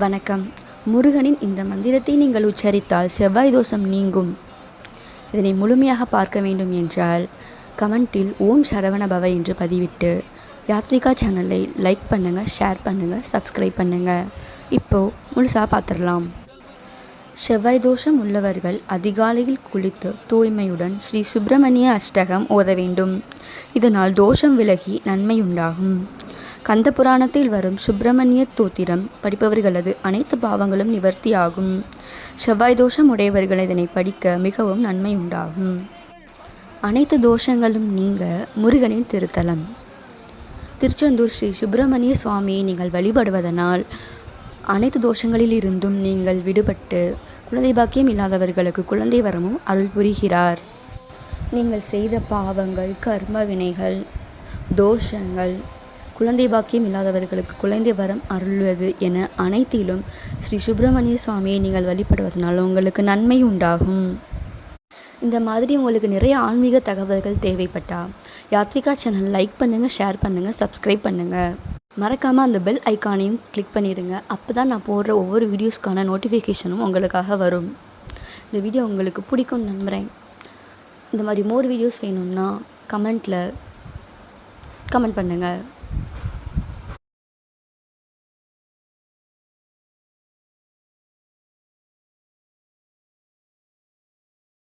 வணக்கம். முருகனின் இந்த மந்திரத்தை நீங்கள் உச்சரித்தால் செவ்வாய் தோஷம் நீங்கும். இதனை முழுமையாக பார்க்க வேண்டும் என்றால் கமெண்டில் ஓம் சரவண பவ என்று பதிவிட்டு யாத்விகா சேனலை லைக் பண்ணுங்கள், ஷேர் பண்ணுங்கள், சப்ஸ்கிரைப் பண்ணுங்கள். இப்போது முழுசாக பார்த்துடலாம். செவ்வாய் தோஷம் உள்ளவர்கள் அதிகாலையில் குளித்து தூய்மையுடன் ஸ்ரீ சுப்பிரமணிய அஷ்டகம் ஓத வேண்டும். இதனால் தோஷம் விலகி நன்மையுண்டாகும். கந்த புராணத்தில் வரும் சுப்பிரமணிய தோத்திரம் படிப்பவர்களது அனைத்து பாவங்களும் நிவர்த்தியாகும். செவ்வாய் தோஷம் உடையவர்கள் இதனை படிக்க மிகவும் நன்மை உண்டாகும். அனைத்து தோஷங்களும் நீங்க முருகனின் திருத்தலம் திருச்செந்தூர் ஸ்ரீ சுப்பிரமணிய சுவாமியை நீங்கள் வழிபடுவதனால் அனைத்து தோஷங்களில் இருந்தும் நீங்கள் விடுபட்டு குழந்தை பாக்கியம் இல்லாதவர்களுக்கு குழந்தை வரமும் அருள் புரிகிறார். நீங்கள் செய்த பாவங்கள், கர்ம வினைகள், தோஷங்கள், குழந்தை பாக்கியம் இல்லாதவர்களுக்கு குழந்தை வரம் அருள்வது என அனைத்திலும் ஸ்ரீ சுப்பிரமணிய சுவாமியை நீங்கள் வழிபடுவதனால் உங்களுக்கு நன்மை உண்டாகும். இந்த மாதிரி உங்களுக்கு நிறைய ஆன்மீக தகவல்கள் தேவைப்பட்டால் யாத்விகா சேனல் லைக் பண்ணுங்கள், ஷேர் பண்ணுங்கள், சப்ஸ்கிரைப் பண்ணுங்கள். மறக்காமல் அந்த பெல் ஐக்கானையும் கிளிக் பண்ணிடுங்க. அப்போ தான் நான் போடுற ஒவ்வொரு வீடியோஸ்க்கான நோட்டிஃபிகேஷனும் உங்களுக்காக வரும். இந்த வீடியோ உங்களுக்கு பிடிக்கும்னு நம்புகிறேன். இந்த மாதிரி மோர் வீடியோஸ் வேணும்னா கமெண்ட் பண்ணுங்கள்.